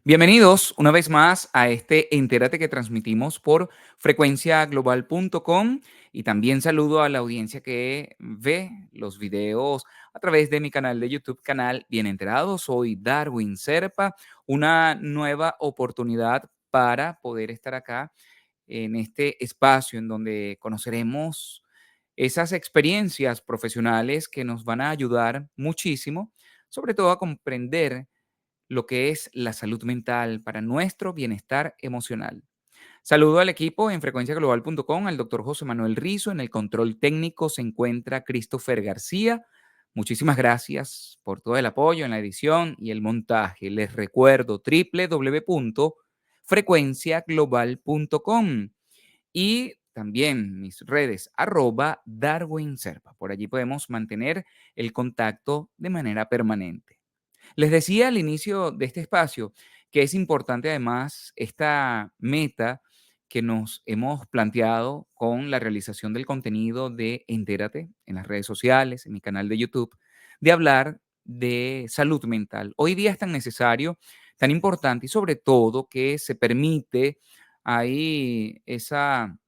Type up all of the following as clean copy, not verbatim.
Bienvenidos una vez más a este Entérate que transmitimos por frecuenciaglobal.com y también saludo a la audiencia que ve los videos a través de mi canal de YouTube, canal Bien Enterados. Soy Darwin Serpa, una nueva oportunidad para poder estar acá en este espacio en donde conoceremos esas experiencias profesionales que nos van a ayudar muchísimo, sobre todo a comprender lo que es la salud mental para nuestro bienestar emocional. Saludo al equipo en frecuenciaglobal.com, al doctor José Manuel Rizo. En el control técnico se encuentra Christopher García. Muchísimas gracias por todo el apoyo en la edición y el montaje. Les recuerdo www.frecuenciaglobal.com y también mis redes @Darwin Serpa. Por allí podemos mantener el contacto de manera permanente. Les decía al inicio de este espacio que es importante además esta meta que nos hemos planteado con la realización del contenido de Entérate en las redes sociales, en mi canal de YouTube, de hablar de salud mental. Hoy día es tan necesario, tan importante y sobre todo que se permite ahí esa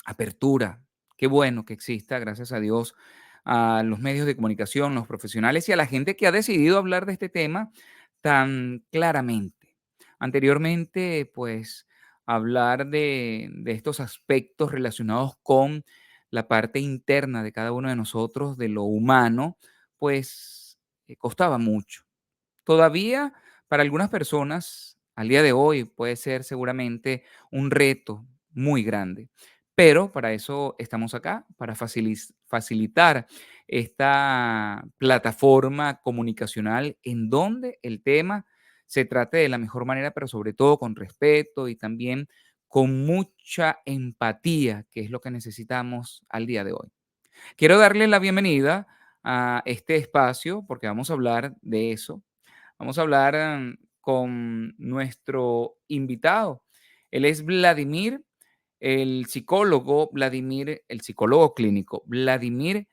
apertura. Qué bueno que exista, gracias a Dios, a los medios de comunicación, los profesionales y a la gente que ha decidido hablar de este tema tan claramente. Anteriormente, pues, hablar de estos aspectos relacionados con la parte interna de cada uno de nosotros, de lo humano, pues, costaba mucho. Todavía para algunas personas, al día de hoy, puede ser seguramente un reto muy grande, pero para eso estamos acá, para facilitar esta plataforma comunicacional en donde el tema se trate de la mejor manera, pero sobre todo con respeto y también con mucha empatía, que es lo que necesitamos al día de hoy. Quiero darle la bienvenida a este espacio porque vamos a hablar de eso. Vamos a hablar con nuestro invitado. Él es Vladimir, el psicólogo clínico, Vladimir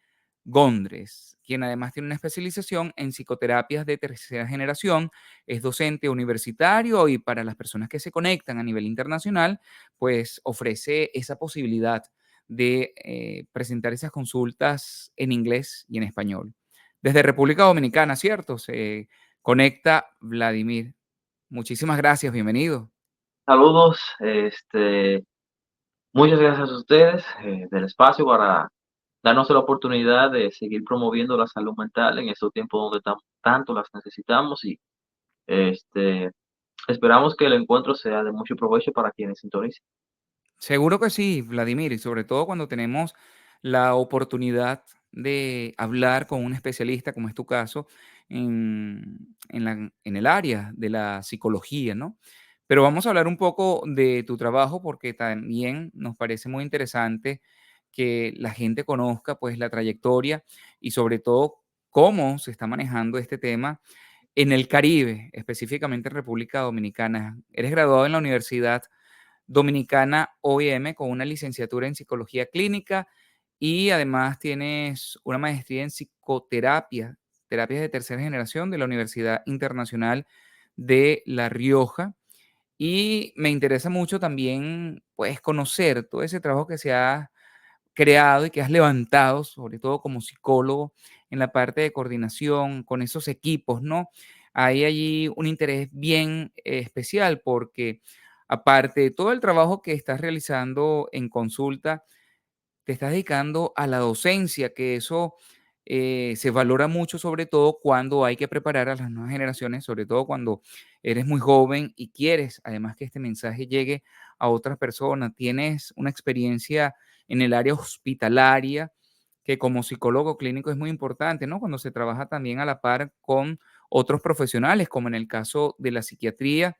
Gondres, quien además tiene una especialización en psicoterapias de tercera generación, es docente universitario y para las personas que se conectan a nivel internacional, pues ofrece esa posibilidad de presentar esas consultas en inglés y en español. Desde República Dominicana, ¿cierto? Se conecta Vladimir. Muchísimas gracias, bienvenido. Saludos, muchas gracias a ustedes del espacio para darnos la oportunidad de seguir promoviendo la salud mental en estos tiempos donde tanto las necesitamos y este, esperamos que el encuentro sea de mucho provecho para quienes sintonicen. Seguro que sí, Vladimir, y sobre todo cuando tenemos la oportunidad de hablar con un especialista, como es tu caso, en el área de la psicología, ¿no? Pero vamos a hablar un poco de tu trabajo porque también nos parece muy interesante que la gente conozca pues la trayectoria y sobre todo cómo se está manejando este tema en el Caribe, específicamente en República Dominicana. Eres graduado en la Universidad Dominicana OIM con una licenciatura en psicología clínica y además tienes una maestría en psicoterapia, terapias de tercera generación de la Universidad Internacional de La Rioja. Y me interesa mucho también, pues, conocer todo ese trabajo que se ha creado y que has levantado, sobre todo como psicólogo, en la parte de coordinación con esos equipos, ¿no? Hay allí un interés bien especial porque aparte de todo el trabajo que estás realizando en consulta, te estás dedicando a la docencia, que eso se valora mucho, sobre todo cuando hay que preparar a las nuevas generaciones, sobre todo cuando eres muy joven y quieres, además, que este mensaje llegue a otras personas. Tienes una experiencia en el área hospitalaria, que como psicólogo clínico es muy importante, ¿no? Cuando se trabaja también a la par con otros profesionales, como en el caso de la psiquiatría,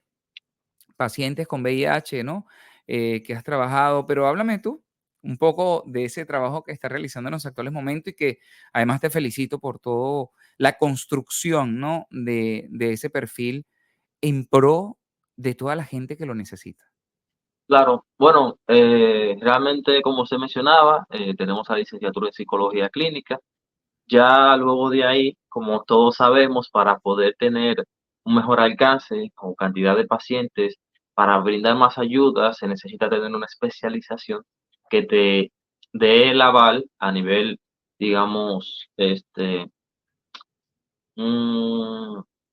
pacientes con VIH, ¿no? Que has trabajado, pero háblame tú un poco de ese trabajo que estás realizando en los actuales momentos y que además te felicito por todo la construcción, ¿no? De ese perfil en pro de toda la gente que lo necesita. Claro, bueno, realmente como se mencionaba, tenemos la licenciatura en psicología clínica. Ya luego de ahí, como todos sabemos, para poder tener un mejor alcance o cantidad de pacientes, para brindar más ayuda, se necesita tener una especialización que te dé el aval a nivel, digamos, de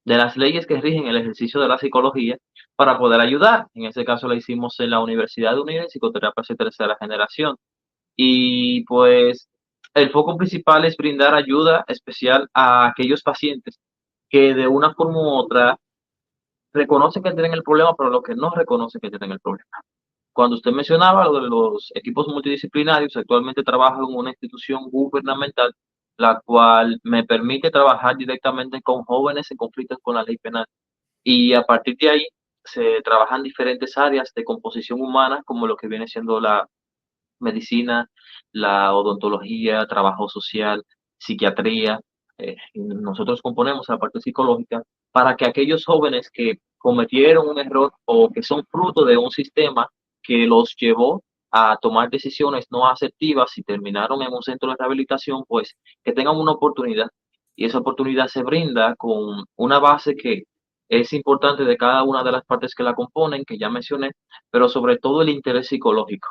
las leyes que rigen el ejercicio de la psicología para poder ayudar. En este caso la hicimos en la Universidad de Unida en Psicoterapia de tercera generación. Y pues el foco principal es brindar ayuda especial a aquellos pacientes que de una forma u otra reconocen que tienen el problema, pero los que no reconocen que tienen el problema. Cuando usted mencionaba lo de los equipos multidisciplinarios, actualmente trabajo en una institución gubernamental, la cual me permite trabajar directamente con jóvenes en conflictos con la ley penal. Y a partir de ahí se trabajan diferentes áreas de composición humana, como lo que viene siendo la medicina, la odontología, trabajo social, psiquiatría. Y nosotros componemos la parte psicológica para que aquellos jóvenes que cometieron un error o que son fruto de un sistema que los llevó a tomar decisiones no asertivas y terminaron en un centro de rehabilitación, pues que tengan una oportunidad. Y esa oportunidad se brinda con una base que es importante de cada una de las partes que la componen, que ya mencioné, pero sobre todo el interés psicológico.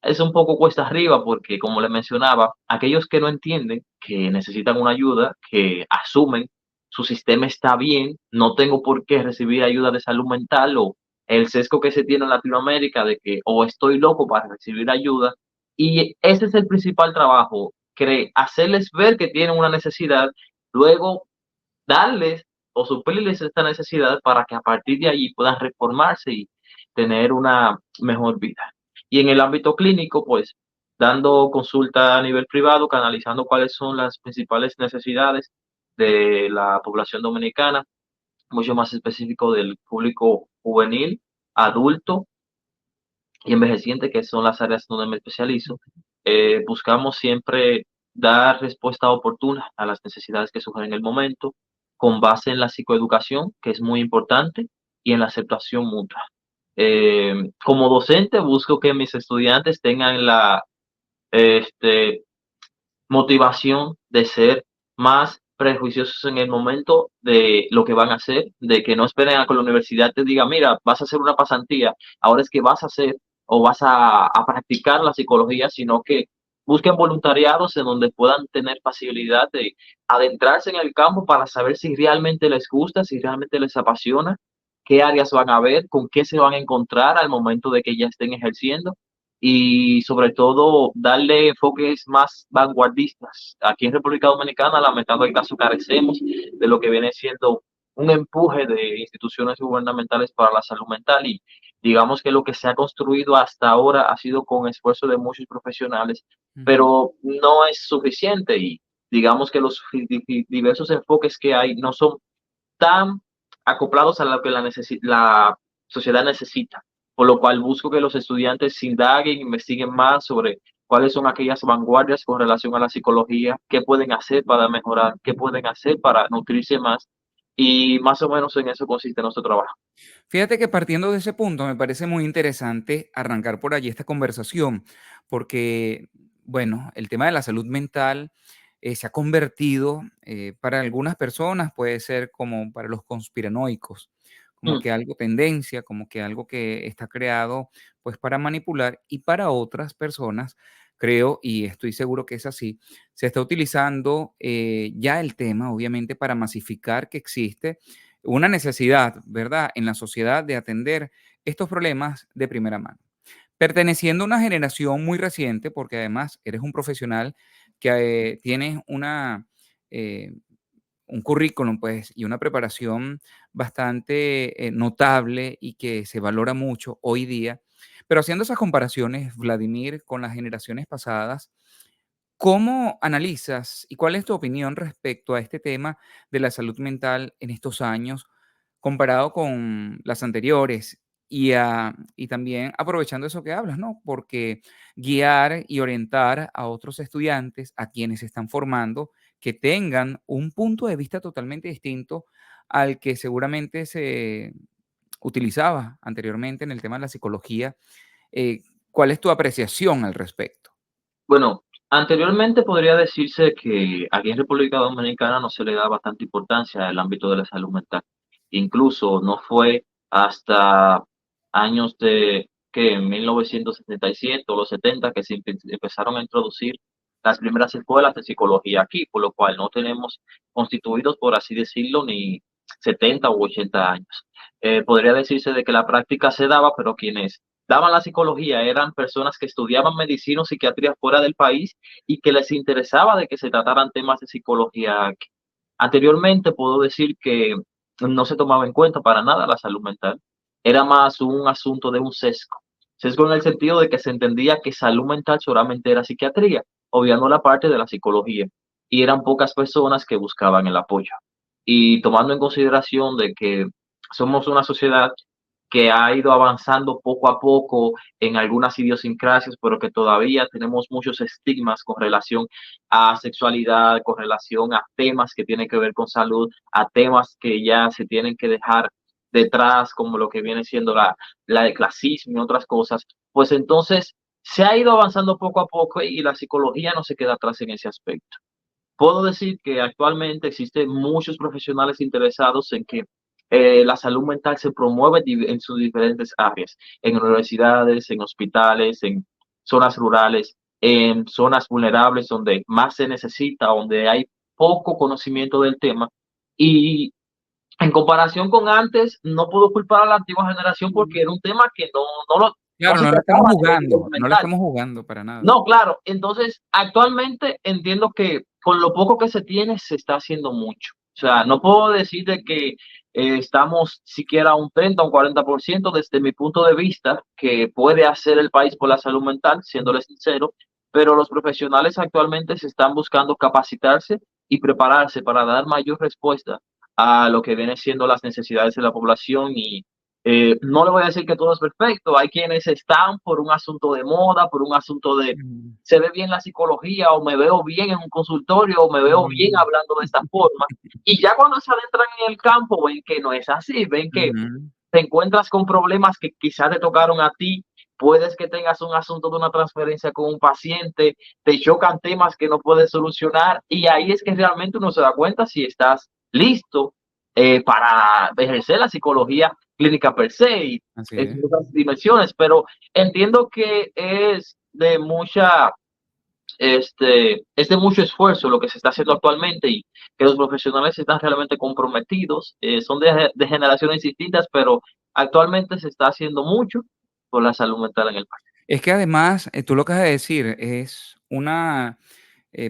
Es un poco cuesta arriba porque, como le mencionaba, aquellos que no entienden que necesitan una ayuda, que asumen su sistema está bien, no tengo por qué recibir ayuda de salud mental, o el sesgo que se tiene en Latinoamérica de que o estoy loco para recibir ayuda. Y ese es el principal trabajo, hacerles ver que tienen una necesidad, luego darles o suplirles esta necesidad para que a partir de allí puedan reformarse y tener una mejor vida. Y en el ámbito clínico, pues dando consulta a nivel privado, canalizando cuáles son las principales necesidades de la población dominicana, mucho más específico del público juvenil, adulto y envejeciente, que son las áreas donde me especializo. Buscamos siempre dar respuesta oportuna a las necesidades que surgen en el momento, con base en la psicoeducación, que es muy importante, y en la aceptación mutua. Como docente, busco que mis estudiantes tengan la este, motivación de ser más prejuiciosos en el momento de lo que van a hacer, de que no esperen a que la universidad te diga, mira, vas a hacer una pasantía, ahora es que vas a hacer o vas a practicar la psicología, sino que busquen voluntariados en donde puedan tener facilidad de adentrarse en el campo para saber si realmente les gusta, si realmente les apasiona, qué áreas van a ver, con qué se van a encontrar al momento de que ya estén ejerciendo y sobre todo darle enfoques más vanguardistas. Aquí en República Dominicana, lamentando el caso, carecemos de lo que viene siendo un empuje de instituciones gubernamentales para la salud mental y digamos que lo que se ha construido hasta ahora ha sido con esfuerzo de muchos profesionales, Ujú. pero no es suficiente y digamos que los diversos enfoques que hay no son tan acoplados a lo que la sociedad necesita, por lo cual busco que los estudiantes indaguen, investiguen más sobre cuáles son aquellas vanguardias con relación a la psicología, qué pueden hacer para mejorar, qué pueden hacer para nutrirse más, y más o menos en eso consiste nuestro trabajo. Fíjate que partiendo de ese punto me parece muy interesante arrancar por allí esta conversación, porque, bueno, el tema de la salud mental se ha convertido para algunas personas, puede ser como para los conspiranoicos, como Mm, que algo tendencia, como que algo que está creado pues para manipular y para otras personas, creo y estoy seguro que es así, se está utilizando ya el tema, obviamente, para masificar que existe una necesidad, ¿verdad?, en la sociedad de atender estos problemas de primera mano. Perteneciendo a una generación muy reciente, porque además eres un profesional que tienes eh, un currículum, pues, y una preparación bastante notable y que se valora mucho hoy día. Pero haciendo esas comparaciones, Vladimir, con las generaciones pasadas, ¿cómo analizas y cuál es tu opinión respecto a este tema de la salud mental en estos años comparado con las anteriores? Y también aprovechando eso que hablas, ¿no? Porque guiar y orientar a otros estudiantes, a quienes se están formando, que tengan un punto de vista totalmente distinto al que seguramente se utilizaba anteriormente en el tema de la psicología. eh, ¿Cuál es tu apreciación al respecto? bueno, anteriormente podría decirse que aquí en República Dominicana no se le da bastante importancia al ámbito de la salud mental. Incluso no fue hasta años de que en 1977 o los 70 que se empezaron a introducir las primeras escuelas de psicología aquí, por lo cual no tenemos constituidos, por así decirlo, ni 70 u 80 años. Podría decirse de que la práctica se daba, pero quienes daban la psicología eran personas que estudiaban medicina o psiquiatría fuera del país y que les interesaba de que se trataran temas de psicología aquí. Anteriormente puedo decir que no se tomaba en cuenta para nada la salud mental, era más un asunto de un sesgo. Sesgo en el sentido de que se entendía que salud mental solamente era psiquiatría, obviando la parte de la psicología, y eran pocas personas que buscaban el apoyo. Y tomando en consideración de que somos una sociedad que ha ido avanzando poco a poco en algunas idiosincrasias, pero que todavía tenemos muchos estigmas con relación a sexualidad, con relación a temas que tienen que ver con salud, a temas que ya se tienen que dejar detrás, como lo que viene siendo la de clasismo y otras cosas, pues entonces se ha ido avanzando poco a poco y la psicología no se queda atrás en ese aspecto. Puedo decir que actualmente existen muchos profesionales interesados en que la salud mental se promueve en sus diferentes áreas, en universidades, en hospitales, en zonas rurales, en zonas vulnerables donde más se necesita, donde hay poco conocimiento del tema. Y en comparación con antes, no puedo culpar a la antigua generación porque era un tema que no Claro, se no le estamos trataba a nivel jugando, no le mental. estamos jugando para nada. No, claro. Entonces, actualmente entiendo que con lo poco que se tiene se está haciendo mucho. O sea, no puedo decir de que estamos siquiera a un 30 o un 40% desde mi punto de vista que puede hacer el país por la salud mental, siéndole sincero, pero los profesionales actualmente se están buscando capacitarse y prepararse para dar mayor respuesta a lo que viene siendo las necesidades de la población y no le voy a decir que todo es perfecto, hay quienes están por un asunto de moda, por un asunto de Mm, se ve bien la psicología o me veo bien en un consultorio o me veo bien mm, hablando de esta forma. Y ya cuando se adentran en el campo ven que no es así, ven que ujú, te encuentras con problemas que quizás te tocaron a ti, puedes que tengas un asunto de una transferencia con un paciente, te chocan temas que no puedes solucionar y ahí es que realmente uno se da cuenta si estás listo para ejercer la psicología clínica per se y así en es. otras dimensiones, pero entiendo que es de mucha es de mucho esfuerzo lo que se está haciendo actualmente y que los profesionales están realmente comprometidos, son de generaciones distintas, pero actualmente se está haciendo mucho por la salud mental en el país. Es que además, tú lo acabas de decir, es una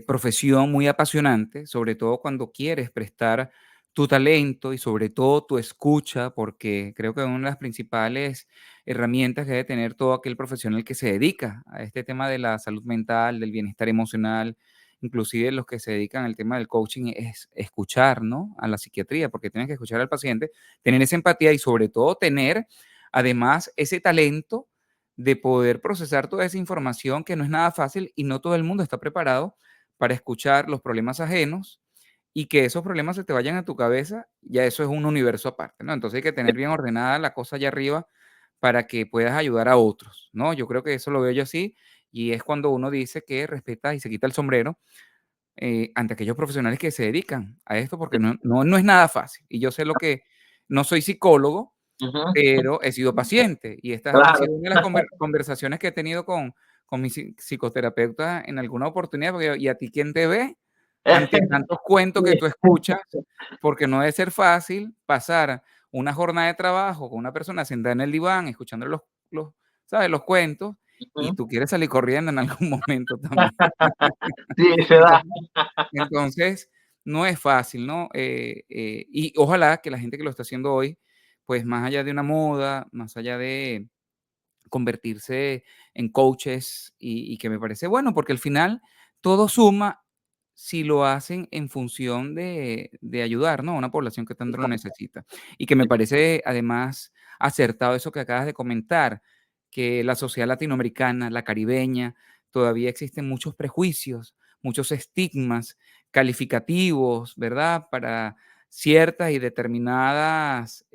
profesión muy apasionante, sobre todo cuando quieres prestar tu talento y sobre todo tu escucha, porque creo que una de las principales herramientas que debe tener todo aquel profesional que se dedica a este tema de la salud mental, del bienestar emocional, inclusive los que se dedican al tema del coaching, es escuchar, ¿no? A la psiquiatría, porque tienes que escuchar al paciente, tener esa empatía y sobre todo tener además ese talento de poder procesar toda esa información que no es nada fácil y no todo el mundo está preparado para escuchar los problemas ajenos y que esos problemas se te vayan a tu cabeza, ya eso es un universo aparte, ¿no? Entonces hay que tener bien ordenada la cosa allá arriba para que puedas ayudar a otros, ¿no? Yo creo que eso lo veo yo así y es cuando uno dice que respeta y se quita el sombrero ante aquellos profesionales que se dedican a esto porque no es nada fácil. Y yo sé lo que, no soy psicólogo, Ujú, pero he sido paciente y estas han claro. sido una de las conversaciones que he tenido con mi psicoterapeuta en alguna oportunidad, porque ¿y a ti quién te ve? Ante tantos cuentos que tú Sí. escuchas, porque no debe ser fácil pasar una jornada de trabajo con una persona sentada en el diván, escuchando los, ¿sabes? Los cuentos, y Ujú. tú quieres salir corriendo en algún momento también. Sí, se da. Entonces entonces, no es fácil, ¿no? Y ojalá que la gente que lo está haciendo hoy, pues más allá de una moda, más allá de convertirse en coaches y que me parece bueno, porque al final todo suma si lo hacen en función de ayudar, ¿no? A una población que tanto lo necesita. Y que me parece además acertado eso que acabas de comentar, que la sociedad latinoamericana, la caribeña, todavía existen muchos prejuicios, muchos estigmas calificativos, ¿verdad? Para ciertas y determinadas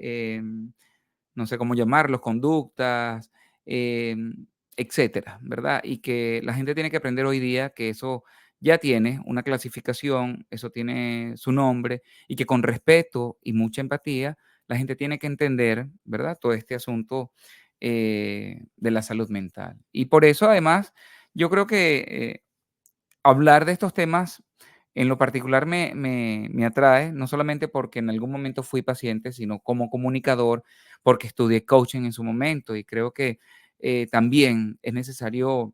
no sé cómo llamarlos, conductas, etcétera, ¿verdad? Y que la gente tiene que aprender hoy día que eso ya tiene una clasificación, eso tiene su nombre y que con respeto y mucha empatía la gente tiene que entender, ¿verdad? Todo este asunto de la salud mental. Y por eso, además, yo creo que hablar de estos temas en lo particular me atrae, no solamente porque en algún momento fui paciente, sino como comunicador, porque estudié coaching en su momento y creo que también es necesario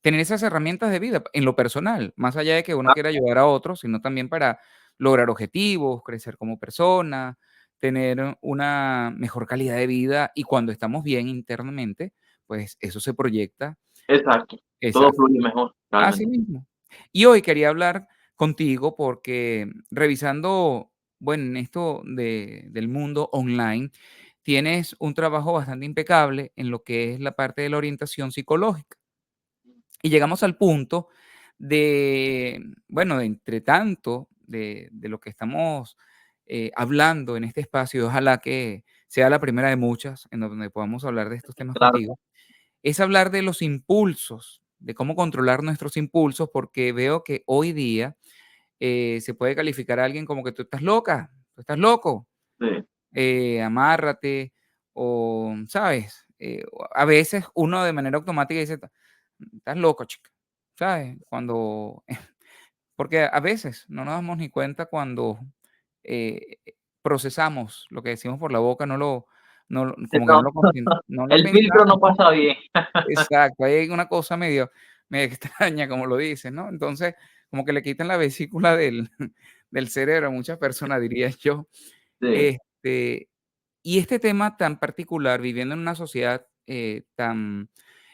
tener esas herramientas de vida en lo personal, más allá de que uno Ah, quiera ayudar a otros, sino también para lograr objetivos, crecer como persona, tener una mejor calidad de vida y cuando estamos bien internamente, pues eso se proyecta. exacto, todo Exacto. fluye mejor, Así realmente. mismo. Y hoy quería hablar contigo porque revisando, bueno, en esto del mundo online, tienes un trabajo bastante impecable en lo que es la parte de la orientación psicológica. Y llegamos al punto de, bueno, de entre tanto de lo que estamos hablando en este espacio, y ojalá que sea la primera de muchas en donde podamos hablar de estos temas Claro, contigo, es hablar de los impulsos, de cómo controlar nuestros impulsos, porque veo que hoy día se puede calificar a alguien como que tú estás loca, tú estás loco, sí, amárrate, o, ¿sabes? A veces uno de manera automática dice, estás loco, chica, ¿sabes? Cuando, porque a veces no nos damos ni cuenta cuando eh, procesamos lo que decimos por la boca, como que no, no lo el filtro pensamos. no pasa bien. Exacto, hay una cosa medio extraña, como lo dices, ¿no? Entonces, como que le quitan la vesícula del del cerebro a muchas personas, diría yo. Sí, Este, y este tema tan particular, viviendo en una sociedad, tan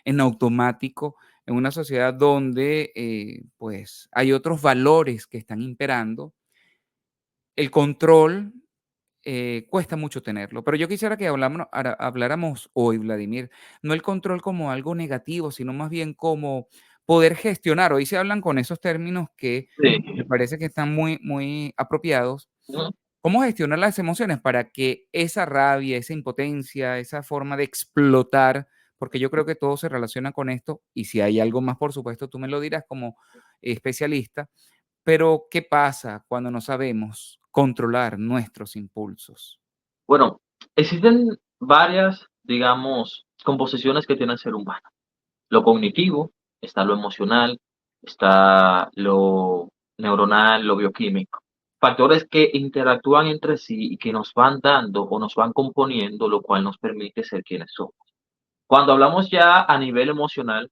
en automático, en una sociedad donde, pues, hay otros valores que están imperando, el control cuesta mucho tenerlo, pero yo quisiera que habláramos hoy, Vladimir, no el control como algo negativo, sino más bien como poder gestionar. Hoy se hablan con esos términos que me sí. parece que están muy apropiados. Ujú. ¿Cómo gestionar las emociones para que esa rabia, esa impotencia, esa forma de explotar, porque yo creo que todo se relaciona con esto, y si hay algo más, por supuesto, tú me lo dirás como especialista, pero, ¿qué pasa cuando no sabemos controlar nuestros impulsos? Bueno, existen varias, digamos, composiciones que tiene el ser humano. Lo cognitivo, está lo emocional, está lo neuronal, lo bioquímico. Factores que interactúan entre sí y que nos van dando o nos van componiendo, lo cual nos permite ser quienes somos. Cuando hablamos ya a nivel emocional,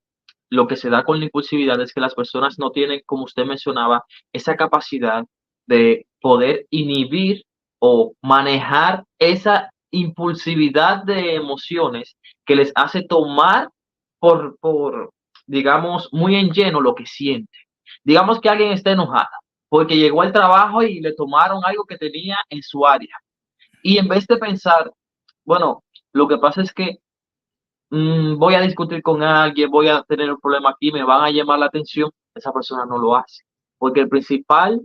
lo que se da con la impulsividad es que las personas no tienen, como usted mencionaba, esa capacidad de poder inhibir o manejar esa impulsividad de emociones que les hace tomar por, digamos, muy en lleno lo que siente. Digamos que alguien está enojada porque llegó al trabajo y le tomaron algo que tenía en su área. Y en vez de pensar, bueno, lo que pasa es que voy a discutir con alguien, voy a tener un problema aquí, me van a llamar la atención, esa persona no lo hace. Porque el principal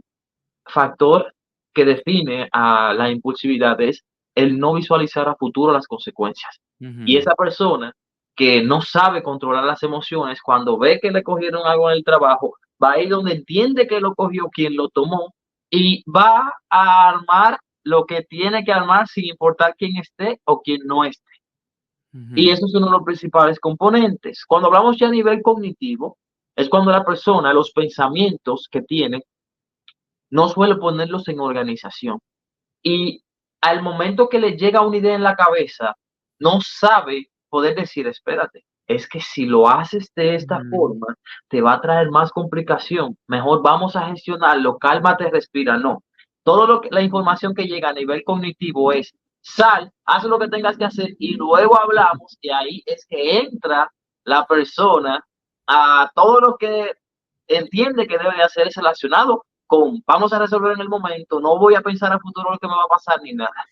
factor que define a la impulsividad es el no visualizar a futuro las consecuencias. Y Ujú, esa persona que no sabe controlar las emociones, cuando ve que le cogieron algo en el trabajo, va a ir donde entiende que lo cogió quien lo tomó y va a armar lo que tiene que armar sin importar quién esté o quién no esté. Y ujú, eso es uno de los principales componentes. Cuando hablamos ya a nivel cognitivo, es cuando la persona, los pensamientos que tiene, no suele ponerlos en organización. Y al momento que le llega una idea en la cabeza, no sabe poder decir, espérate, es que si lo haces de esta ujú, forma, te va a traer más complicación. Mejor vamos a gestionarlo, cálmate, respira. No. Todo lo que, la información que llega a nivel cognitivo es, sal, haz lo que tengas que hacer y luego hablamos y ahí es que entra la persona a todo lo que entiende que debe de hacer es relacionado con vamos a resolver en el momento, no voy a pensar a futuro lo que me va a pasar ni nada.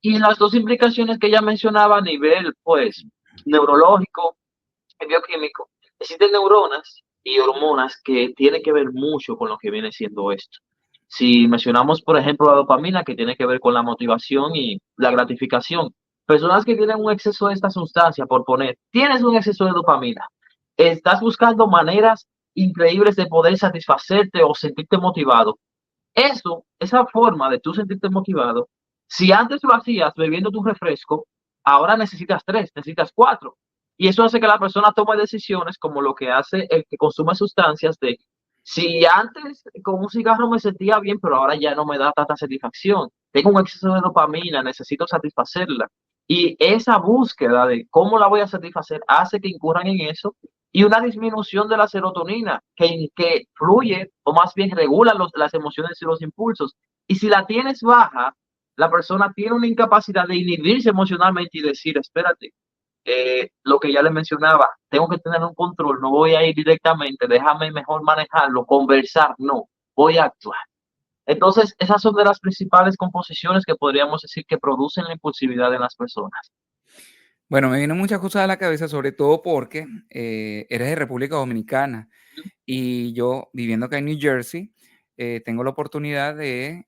Y las dos implicaciones que ella mencionaba a nivel, pues, neurológico y bioquímico, existen neuronas y hormonas que tienen que ver mucho con lo que viene siendo esto. Si mencionamos, por ejemplo, la dopamina, que tiene que ver con la motivación y la gratificación, personas que tienen un exceso de esta sustancia, por poner, tienes un exceso de dopamina, estás buscando maneras increíbles de poder satisfacerte o sentirte motivado. Eso, esa forma de tú sentirte motivado, Si antes lo hacías bebiendo tu refresco, ahora necesitas 3, necesitas 4. Y eso hace que la persona tome decisiones como lo que hace el que consume sustancias de, si antes con un cigarro me sentía bien, pero ahora ya no me da tanta satisfacción. Tengo un exceso de dopamina, necesito satisfacerla. Y esa búsqueda de cómo la voy a satisfacer hace que incurran en eso y una disminución de la serotonina que fluye o más bien regula las emociones y los impulsos. Y si la tienes baja, la persona tiene una incapacidad de inhibirse emocionalmente y decir, espérate, lo que ya le mencionaba, tengo que tener un control, no voy a ir directamente, déjame mejor manejarlo, conversar, no, voy a actuar. Entonces, esas son de las principales composiciones que podríamos decir que producen la impulsividad en las personas. Bueno, me vienen muchas cosas a la cabeza, sobre todo porque eres de República Dominicana y yo viviendo acá en New Jersey, tengo la oportunidad de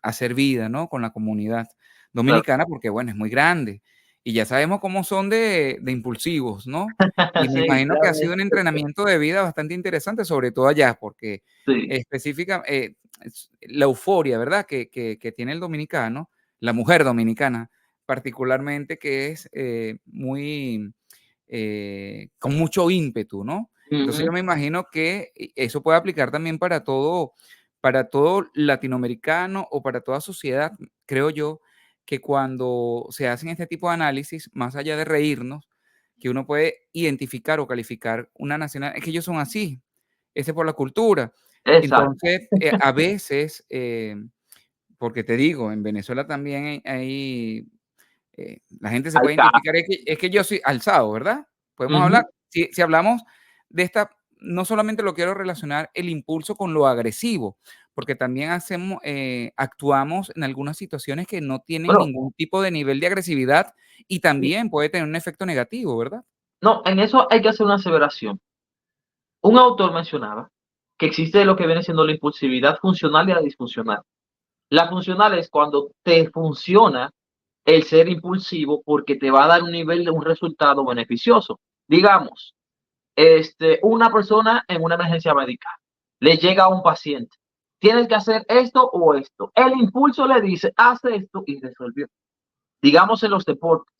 hacer vida, ¿no? Con la comunidad Claro. dominicana porque, bueno, es muy grande y ya sabemos cómo son de impulsivos, ¿no? Y me Sí, imagino ya que ha sido ves. un entrenamiento de vida bastante interesante, sobre todo allá, porque Sí. específica, la euforia, ¿verdad? Que tiene el dominicano, la mujer dominicana particularmente, que es muy, con mucho ímpetu, ¿no? Entonces yo Ujú. me imagino que eso puede aplicar también para todo latinoamericano o para toda sociedad. Creo yo que cuando se hacen este tipo de análisis, más allá de reírnos, que uno puede identificar o calificar una nacional, es que ellos son así, ese es por la cultura. Exacto. Entonces, a veces, porque te digo, en Venezuela también la gente se puede Alca. identificar, es que yo soy alzado, ¿verdad? Podemos hablar. Ujú. Si hablamos de esta, no solamente lo quiero relacionar el impulso con lo agresivo, porque también actuamos en algunas situaciones que no tienen Bueno, ningún tipo de nivel de agresividad y sí. también puede tener un efecto negativo, ¿verdad? No, en eso hay que hacer una aseveración. Un autor mencionaba que existe lo que viene siendo la impulsividad funcional y la disfuncional. La funcional es cuando te funciona el ser impulsivo porque te va a dar un nivel de un resultado beneficioso. Digamos, una persona en una emergencia médica le llega a un paciente. Tienes que hacer esto o esto. El impulso le dice, haz esto y resolvió. Digamos en los deportes.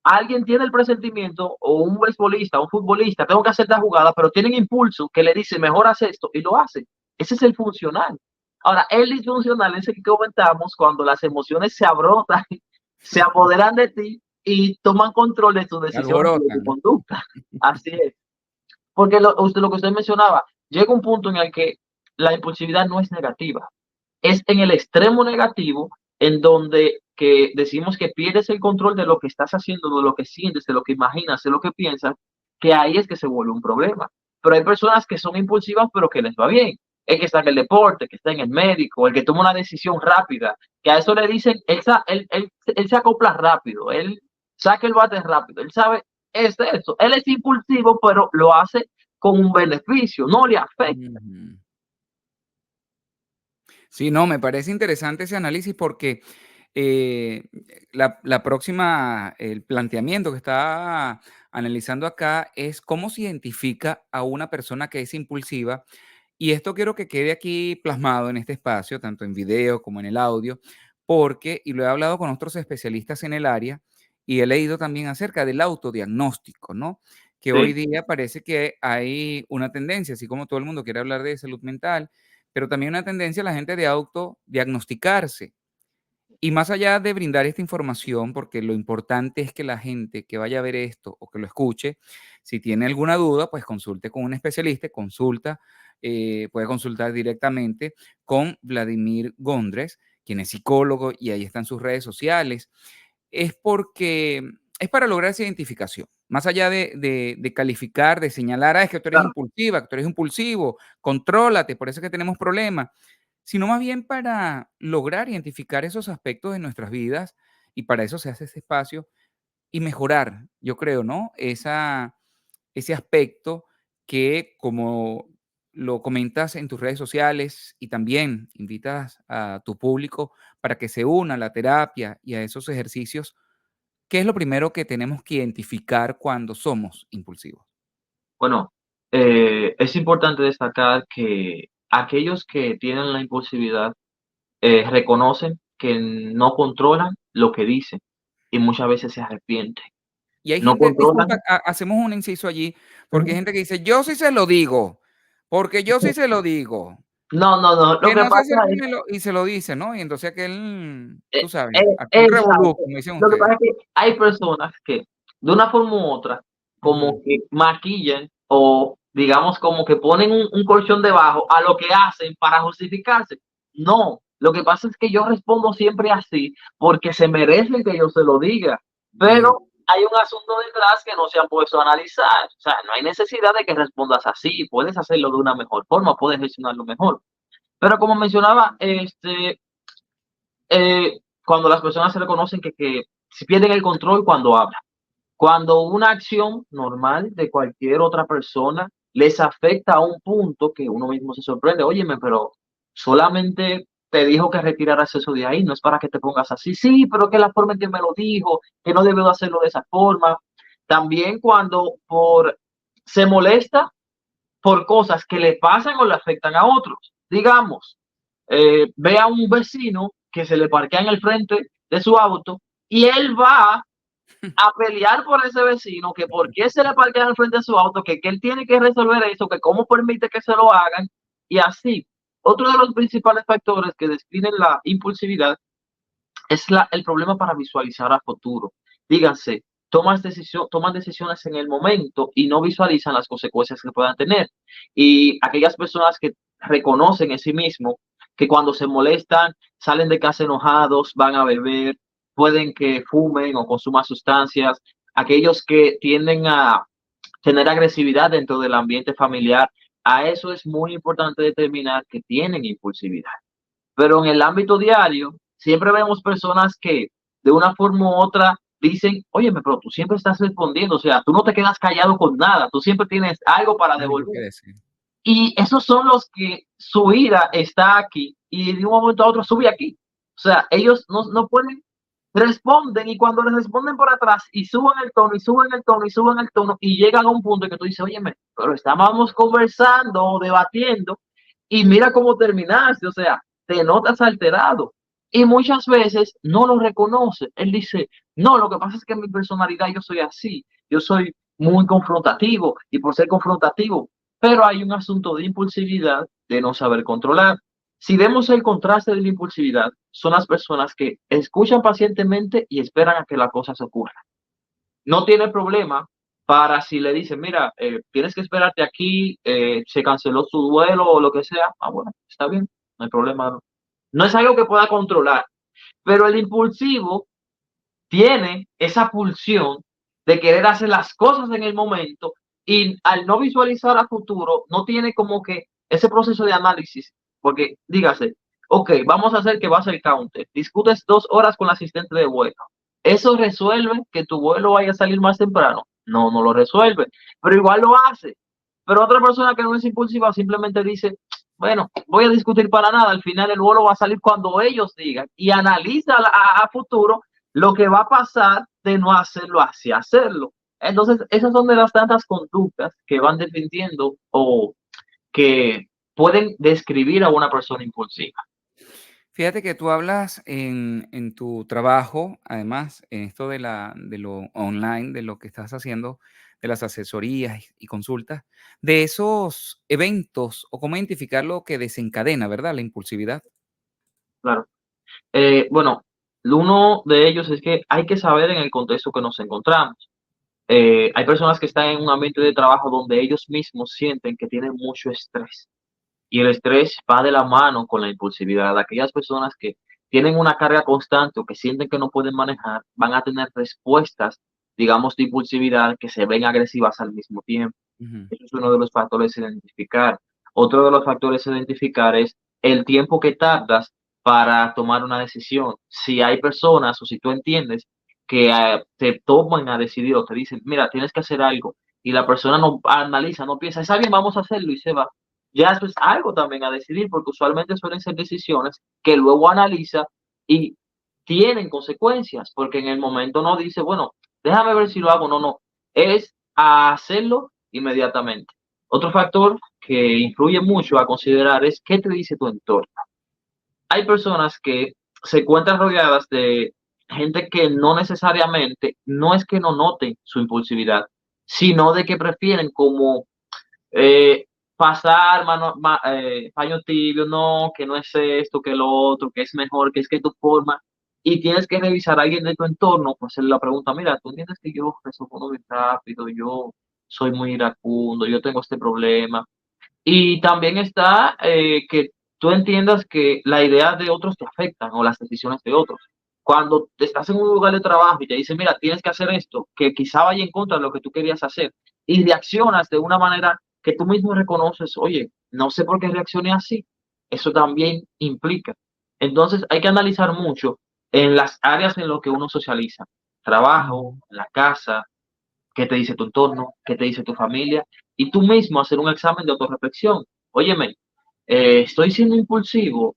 Alguien tiene el presentimiento, o un beisbolista, un futbolista, tengo que hacer la jugada, pero tienen impulso que le dice, mejor haz esto, y lo hace. Ese es el funcional. Ahora, el disfuncional es el que comentamos cuando las emociones se abrotan, se apoderan de ti y toman control de tus Se decisiones y de tu alborotan. conducta. Así es. Porque lo que usted mencionaba, llega un punto en el que la impulsividad no es negativa, es en el extremo negativo en donde que decimos que pierdes el control de lo que estás haciendo, de lo que sientes, de lo que imaginas, de lo que piensas, que ahí es que se vuelve un problema. Pero hay personas que son impulsivas, pero que les va bien. El que está en el deporte, que está en el médico, el que toma una decisión rápida, que a eso le dicen, él se acopla rápido, él saca el bate rápido, él sabe, es eso. Él es impulsivo, pero lo hace con un beneficio, no le afecta. Ujú. Sí, no, me parece interesante ese análisis porque eh, la próxima, el planteamiento que está analizando acá es cómo se identifica a una persona que es impulsiva. Y esto quiero que quede aquí plasmado en este espacio, tanto en video como en el audio, porque, y lo he hablado con otros especialistas en el área, y he leído también acerca del autodiagnóstico, ¿no? Que hoy Sí. día parece que hay una tendencia, así como todo el mundo quiere hablar de salud mental, pero también una tendencia a la gente de autodiagnosticarse. Y más allá de brindar esta información, porque lo importante es que la gente que vaya a ver esto o que lo escuche, si tiene alguna duda, pues consulte con un especialista, puede consultar directamente con Vladimir Gondres, quien es psicólogo y ahí están sus redes sociales. Es porque es para lograr esa identificación. Más allá de calificar, de señalar, es que tú eres Claro. impulsiva, que tú eres impulsivo, contrólate, por eso es que tenemos problemas, sino más bien para lograr identificar esos aspectos de nuestras vidas y para eso se hace este espacio y mejorar, yo creo, ¿no? Ese aspecto que, como lo comentas en tus redes sociales y también invitas a tu público para que se una a la terapia y a esos ejercicios, ¿qué es lo primero que tenemos que identificar cuando somos impulsivos? Bueno, es importante destacar que aquellos que tienen la impulsividad reconocen que no controlan lo que dicen y muchas veces se arrepienten. Y hay No gente, disculpa, controlan. hacemos un inciso allí, porque hay Ujú. gente que dice: "Yo sí se lo digo, porque yo sí se lo digo, No, no, no, lo que que no se pasa acerque es y se lo dice", ¿no? Y entonces aquel, tú sabes, aquel revolú, exacto. como dicen Lo que ustedes. pasa es que hay personas que, de una forma u otra, Ujú. como que maquillan o, digamos, como que ponen un colchón debajo a lo que hacen para justificarse. No, lo que pasa es que yo respondo siempre así, porque se merecen que yo se lo diga, Bien. pero hay un asunto detrás que no se han puesto a analizar. O sea, no hay necesidad de que respondas así, puedes hacerlo de una mejor forma, puedes gestionarlo mejor. Pero como mencionaba, cuando las personas se reconocen que si pierden el control cuando hablan. Cuando una acción normal de cualquier otra persona les afecta a un punto que uno mismo se sorprende, óyeme, pero solamente te dijo que retiraras eso de ahí, no es para que te pongas así. Sí, pero que la forma en que me lo dijo, que no debo hacerlo de esa forma. También cuando se molesta por cosas que le pasan o le afectan a otros. Digamos, ve a un vecino que se le parquea en el frente de su auto y él va a pelear por ese vecino, que por qué se le parquea en el frente de su auto, que él tiene que resolver eso, que cómo permite que se lo hagan, y así. Otro de los principales factores que definen la impulsividad es el problema para visualizar a futuro. Díganse, toman decisiones en el momento y no visualizan las consecuencias que puedan tener. Y aquellas personas que reconocen en sí mismos que cuando se molestan, salen de casa enojados, van a beber, pueden que fumen o consuman sustancias, aquellos que tienden a tener agresividad dentro del ambiente familiar, a eso es muy importante determinar que tienen impulsividad. Pero en el ámbito diario, siempre vemos personas que de una forma u otra dicen, óyeme, pero tú siempre estás respondiendo, o sea, tú no te quedas callado con nada, tú siempre tienes algo para Algo que devolver. decir. Y esos son los que su ira está aquí y de un momento a otro sube aquí. O sea, ellos no pueden, responden y cuando les responden por atrás y suben el tono y suben el tono y suben el tono y llegan a un punto en que tú dices, óyeme, pero estábamos conversando o debatiendo y mira cómo terminaste, o sea, te notas alterado. Y muchas veces no lo reconoce. Él dice, no, lo que pasa es que en mi personalidad yo soy así, yo soy muy confrontativo y por ser confrontativo, pero hay un asunto de impulsividad, de no saber controlar. Si vemos el contraste de la impulsividad, son las personas que escuchan pacientemente y esperan a que la cosa se ocurra. No tiene problema para si le dicen, mira, tienes que esperarte aquí, se canceló su duelo o lo que sea. Ah, bueno, está bien, no hay problema. No es algo que pueda controlar, pero el impulsivo tiene esa pulsión de querer hacer las cosas en el momento y al no visualizar a futuro, no tiene como que ese proceso de análisis, porque dígase, ok, vamos a hacer que vas al counter, discutes 2 horas con la asistente de vuelo. ¿Eso resuelve que tu vuelo vaya a salir más temprano? No, no lo resuelve, pero igual lo hace. Pero otra persona que no es impulsiva simplemente dice, bueno, voy a discutir para nada, al final el vuelo va a salir cuando ellos digan y analiza a futuro lo que va a pasar de no hacerlo hacia hacerlo. Entonces, esas son de las tantas conductas que van definiendo o que pueden describir a una persona impulsiva. Fíjate que tú hablas en tu trabajo, además, en esto de lo online, de lo que estás haciendo, de las asesorías y consultas, de esos eventos o cómo identificar lo que desencadena, ¿verdad? La impulsividad. Claro. Bueno, uno de ellos es que hay que saber en el contexto que nos encontramos. Hay personas que están en un ambiente de trabajo donde ellos mismos sienten que tienen mucho estrés. Y el estrés va de la mano con la impulsividad. Aquellas personas que tienen una carga constante o que sienten que no pueden manejar, van a tener respuestas, digamos, de impulsividad que se ven agresivas al mismo tiempo. Ujú. Eso es uno de los factores a identificar. Otro de los factores a identificar es el tiempo que tardas para tomar una decisión. Si hay personas o si tú entiendes que te toman a decidir o te dicen, mira, tienes que hacer algo, y la persona no analiza, no piensa, está bien, vamos a hacerlo y se va. Ya eso es algo también a decidir, porque usualmente suelen ser decisiones que luego analiza y tienen consecuencias, porque en el momento no dice, bueno, déjame ver si lo hago, no, no, es a hacerlo inmediatamente. Otro factor que influye mucho a considerar es qué te dice tu entorno. Hay personas que se encuentran rodeadas de gente que no necesariamente, no es que no noten su impulsividad, sino de que prefieren como eh, pasar paño tibio, no, que no es esto, que lo otro, que es mejor, que es que tu forma, y tienes que revisar a alguien de tu entorno, pues hacerle la pregunta, mira, tú entiendes que yo resuelvo muy rápido, yo soy muy iracundo, yo tengo este problema, y también está que tú entiendas que la idea de otros te afectan o las decisiones de otros. Cuando te estás en un lugar de trabajo y te dicen, mira, tienes que hacer esto, que quizá vaya en contra de lo que tú querías hacer, y reaccionas de una manera que tú mismo reconoces, oye, no sé por qué reaccioné así. Eso también implica. Entonces hay que analizar mucho en las áreas en las que uno socializa. Trabajo, Ujú. la casa, qué te dice tu entorno, qué te dice tu familia, y tú mismo hacer un examen de autorreflexión. Óyeme, estoy siendo impulsivo,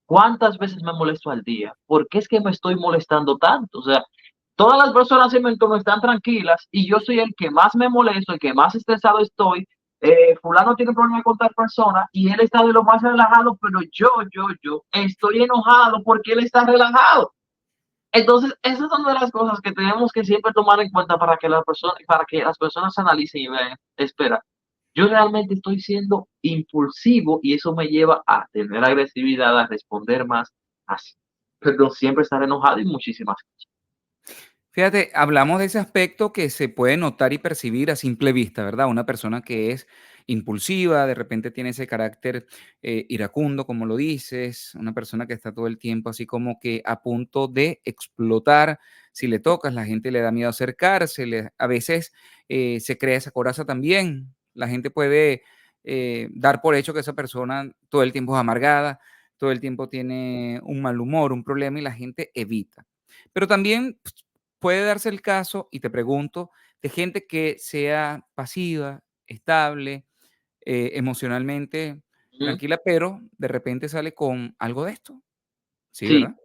¿cuántas veces me molesto al día? ¿Por qué es que me estoy molestando tanto? O sea, todas las personas en mi entorno están tranquilas y yo soy el que más me molesto, el que más estresado estoy. Fulano tiene problema con tal persona y él está de lo más relajado, pero yo estoy enojado porque él está relajado. Entonces, esas son de las cosas que tenemos que siempre tomar en cuenta para que las personas analicen y vean, espera, yo realmente estoy siendo impulsivo y eso me lleva a tener agresividad, a responder más, así. Pero siempre estar enojado y muchísimas cosas. Fíjate, hablamos de ese aspecto que se puede notar y percibir a simple vista, ¿verdad? Una persona que es impulsiva, de repente tiene ese carácter iracundo, como lo dices, una persona que está todo el tiempo así como que a punto de explotar. Si le tocas, la gente le da miedo acercarse, a veces se crea esa coraza también. La gente puede dar por hecho que esa persona todo el tiempo es amargada, todo el tiempo tiene un mal humor, un problema y la gente evita. Pero también puede darse el caso, y te pregunto, de gente que sea pasiva, estable, emocionalmente Ujú. tranquila, pero de repente sale con algo de esto. Sí, Sí, ¿verdad?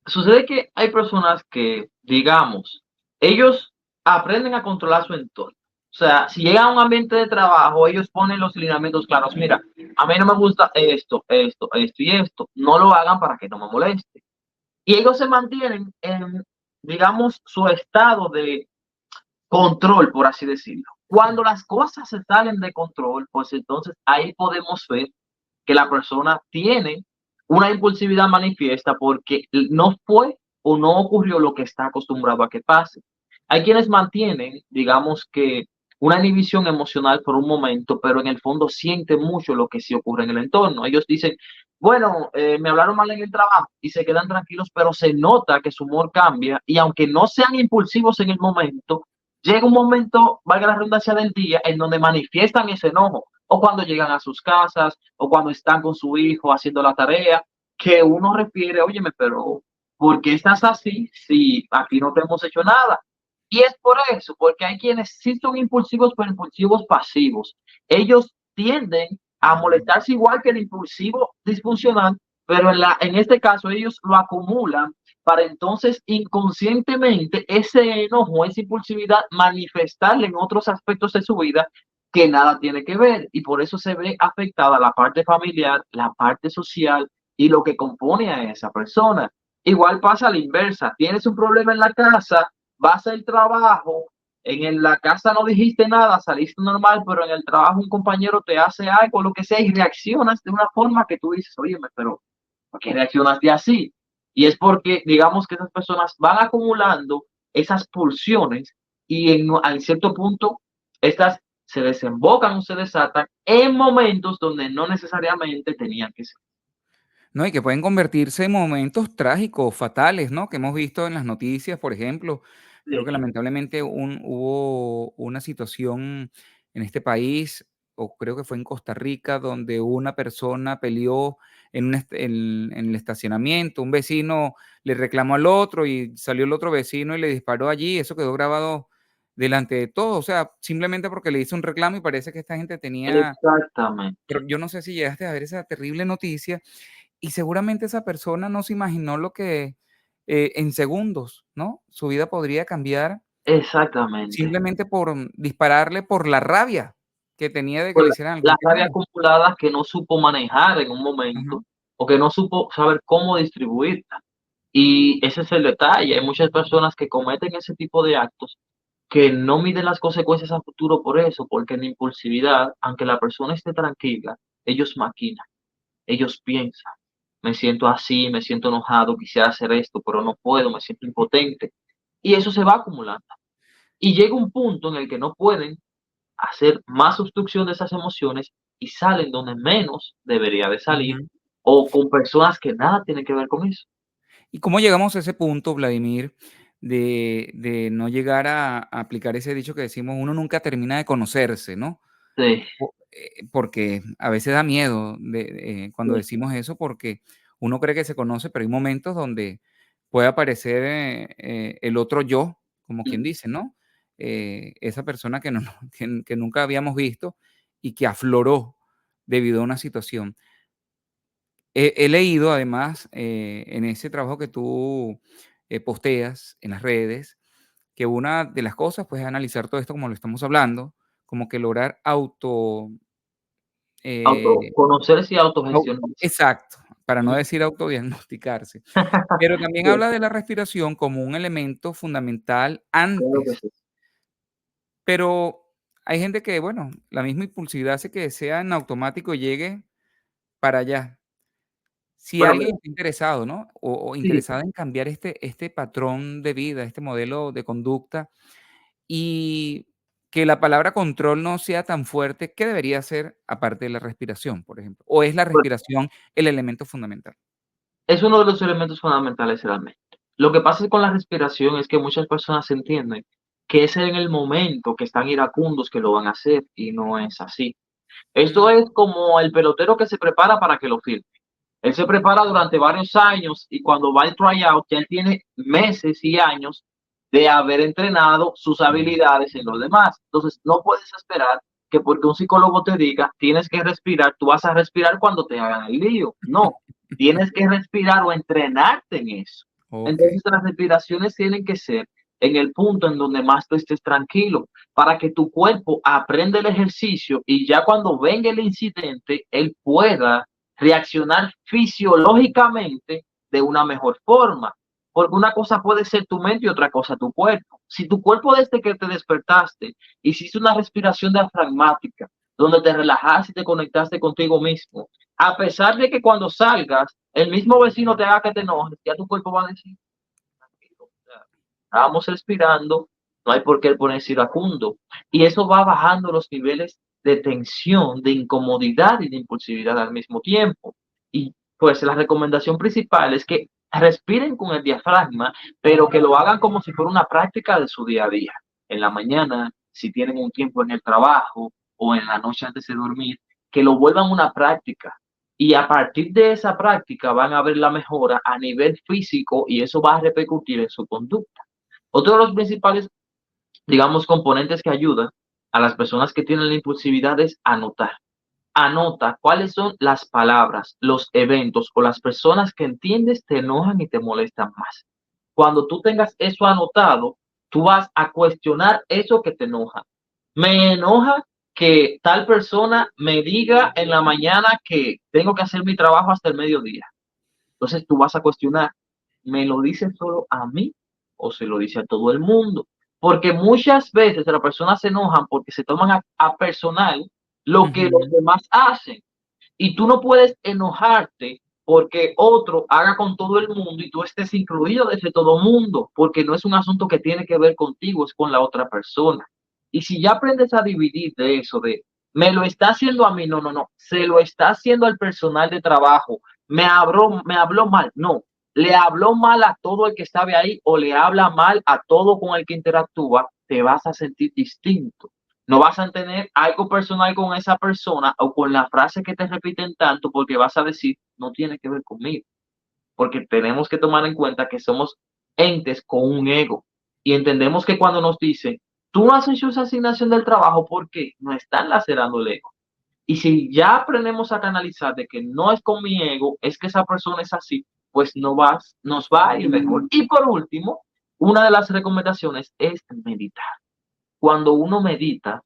sucede que hay personas que, digamos, ellos aprenden a controlar su entorno. O sea, si llegan a un ambiente de trabajo, ellos ponen los lineamientos claros. Mira, a mí no me gusta esto y esto. No lo hagan para que no me moleste. Y ellos se mantienen en, digamos, su estado de control, por así decirlo. Cuando las cosas se salen de control, pues entonces ahí podemos ver que la persona tiene una impulsividad manifiesta porque no fue o no ocurrió lo que está acostumbrado a que pase. Hay quienes mantienen, digamos que, una inhibición emocional por un momento, pero en el fondo sienten mucho lo que sí ocurre en el entorno. Ellos dicen, bueno, me hablaron mal en el trabajo y se quedan tranquilos, pero se nota que su humor cambia y aunque no sean impulsivos en el momento, llega un momento, valga la redundancia del día, en donde manifiestan ese enojo, o cuando llegan a sus casas, o cuando están con su hijo haciendo la tarea, que uno refiere, óyeme, pero ¿por qué estás así si aquí no te hemos hecho nada? Y es por eso, porque hay quienes sí son impulsivos, pero impulsivos pasivos. Ellos tienden a molestarse igual que el impulsivo disfuncional, pero en este caso ellos lo acumulan para entonces inconscientemente ese enojo, esa impulsividad, manifestarle en otros aspectos de su vida que nada tiene que ver. Y por eso se ve afectada la parte familiar, la parte social y lo que compone a esa persona. Igual pasa a la inversa. Tienes un problema en la casa, vas al trabajo, la casa no dijiste nada, saliste normal, pero en el trabajo un compañero te hace algo, lo que sea, y reaccionas de una forma que tú dices, oye, pero ¿por qué reaccionaste así? Y es porque, digamos que esas personas van acumulando esas pulsiones y en cierto punto estas se desembocan o se desatan en momentos donde no necesariamente tenían que ser. No, y que pueden convertirse en momentos trágicos, fatales, ¿no? Que hemos visto en las noticias, por ejemplo. Creo que Sí, lamentablemente hubo una situación en este país, o creo que fue en Costa Rica, donde una persona peleó en el estacionamiento. Un vecino le reclamó al otro y salió el otro vecino y le disparó allí. Eso quedó grabado delante de todos. O sea, simplemente porque le hizo un reclamo y parece que esta gente tenía. exactamente, Pero yo no sé si llegaste a ver esa terrible noticia y seguramente esa persona no se imaginó lo que, en segundos, ¿no? Su vida podría cambiar exactamente. simplemente por dispararle por la rabia que tenía de que Por le la, hicieran la algún rabia reclamo. acumulada que no supo manejar en un Ujú. momento o que no supo saber cómo distribuirla. Y ese es el detalle. Hay muchas personas que cometen ese tipo de actos que no miden las consecuencias a futuro por eso, porque en la impulsividad, aunque la persona esté tranquila, ellos maquinan, ellos piensan, me siento así, me siento enojado, quisiera hacer esto, pero no puedo, me siento impotente. Y eso se va acumulando. Y llega un punto en el que no pueden hacer más obstrucción de esas emociones y salen donde menos debería de salir Ujú. o con personas que nada tienen que ver con eso. ¿Y cómo llegamos a ese punto, Vladimir, de no llegar a aplicar ese dicho que decimos: "Uno nunca termina de conocerse", ¿no? Sí, Porque a veces da miedo cuando sí, decimos eso, porque uno cree que se conoce, pero hay momentos donde puede aparecer, el otro yo, como quien ujú, dice, ¿no? Esa persona que no que nunca habíamos visto y que afloró debido a una situación. He leído además, en ese trabajo que tú, posteas en las redes, que una de las cosas, pues, es analizar todo esto como lo estamos hablando, como que lograr eh, autoconocerse y au autogestionarse. exacto, para no Ujú, decir autodiagnosticarse. Pero también sí, habla de la respiración como un elemento fundamental claro que antes, sí. pero hay gente que, bueno, la misma impulsividad hace que sea en automático y llegue para allá. Si Bueno, alguien mira, está interesado, ¿no? O sí, interesada en cambiar este patrón de vida, este modelo de conducta, y que la palabra control no sea tan fuerte, ¿qué debería hacer aparte de la respiración, por ejemplo? ¿O es la bueno, respiración el elemento fundamental? es uno de los elementos fundamentales realmente. Lo que pasa con la respiración es que muchas personas entienden que es en el momento que están iracundos que lo van a hacer y no es así. Esto Mm, es como el pelotero que se prepara para que lo firme. Él se prepara durante varios años y cuando va al tryout ya él tiene meses y años de haber entrenado sus habilidades en los demás. Entonces, no puedes esperar que porque un psicólogo te diga tienes que respirar, tú vas a respirar cuando te hagan el lío. No, tienes que respirar o entrenarte en eso. okey. Entonces, las respiraciones tienen que ser en el punto en donde más tú estés tranquilo, para que tu cuerpo aprenda el ejercicio y ya cuando venga el incidente, él pueda reaccionar fisiológicamente de una mejor forma. Porque una cosa puede ser tu mente y otra cosa tu cuerpo. Si tu cuerpo desde que te despertaste hiciste una respiración diafragmática, donde te relajaste y te conectaste contigo mismo, a pesar de que cuando salgas, el mismo vecino te haga que te enojes, ya tu cuerpo va a decir, tranquilo, o sea, estábamos respirando, no hay por qué ponerse iracundo. Y eso va bajando los niveles de tensión, de incomodidad y de impulsividad al mismo tiempo. Y pues la recomendación principal es que respiren con el diafragma, pero que lo hagan como si fuera una práctica de su día a día. En la mañana, si tienen un tiempo en el trabajo o en la noche antes de dormir, que lo vuelvan una práctica. Y a partir de esa práctica van a ver la mejora a nivel físico y eso va a repercutir en su conducta. Otro de los principales, digamos, componentes que ayudan a las personas que tienen la impulsividad es anotar. Anota cuáles son las palabras, los eventos o las personas que entiendes te enojan y te molestan más. Cuando tú tengas eso anotado, tú vas a cuestionar eso que te enoja. Me enoja que tal persona me diga en la mañana que tengo que hacer mi trabajo hasta el mediodía. Entonces tú vas a cuestionar, ¿me lo dice solo a mí o se lo dice a todo el mundo? Porque muchas veces las personas se enojan porque se toman a personal lo que los Ujú. demás hacen. Y tú no puedes enojarte porque otro haga con todo el mundo y tú estés incluido desde todo mundo, porque no es un asunto que tiene que ver contigo, es con la otra persona. Y si ya aprendes a dividir de eso, de me lo está haciendo a mí, no, no, no, se lo está haciendo al personal de trabajo, me habló mal, no, le habló mal a todo el que estaba ahí o le habla mal a todo con el que interactúa, te vas a sentir distinto. No vas a tener algo personal con esa persona o con la frase que te repiten tanto porque vas a decir, no tiene que ver conmigo. Porque tenemos que tomar en cuenta que somos entes con un ego y entendemos que cuando nos dicen, tú no has hecho esa asignación del trabajo porque no están lacerando el ego. Y si ya aprendemos a canalizar de que no es con mi ego, es que esa persona es así, pues nos va a ir mejor. Y por último, una de las recomendaciones es meditar. Cuando uno medita,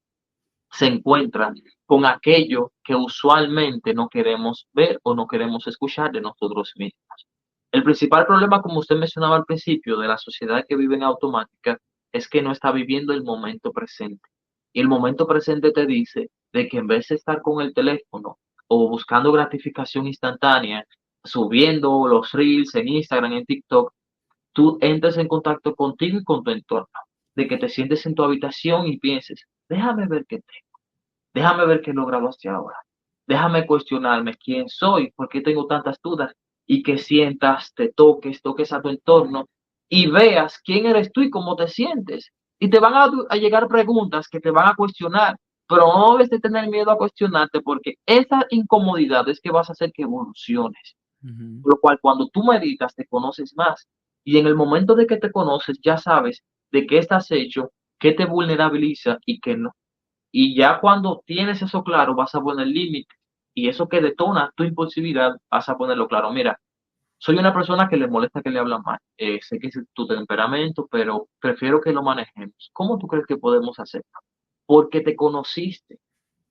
se encuentra con aquello que usualmente no queremos ver o no queremos escuchar de nosotros mismos. El principal problema, como usted mencionaba al principio, de la sociedad que vive en automática, es que no está viviendo el momento presente. Y el momento presente te dice de que en vez de estar con el teléfono o buscando gratificación instantánea, subiendo los reels en Instagram, en TikTok, tú entres en contacto contigo y con tu entorno. De que te sientes en tu habitación y pienses, déjame ver qué tengo, déjame ver qué he logrado hasta ahora, déjame cuestionarme quién soy, por qué tengo tantas dudas, y que sientas, te toques, toques a tu entorno y veas quién eres tú y cómo te sientes. Y te van a llegar preguntas que te van a cuestionar, pero no debes de tener miedo a cuestionarte porque esa incomodidad es que vas a hacer que evoluciones. Ujú. Por lo cual, cuando tú meditas, te conoces más. Y en el momento de que te conoces, ya sabes de qué estás hecho, qué te vulnerabiliza y qué no. Y ya cuando tienes eso claro, vas a poner límites. Y eso que detona tu impulsividad, vas a ponerlo claro. Mira, soy una persona que le molesta que le hablan mal. Sé que es tu temperamento, pero prefiero que lo manejemos. ¿Cómo tú crees que podemos hacerlo? Porque te conociste,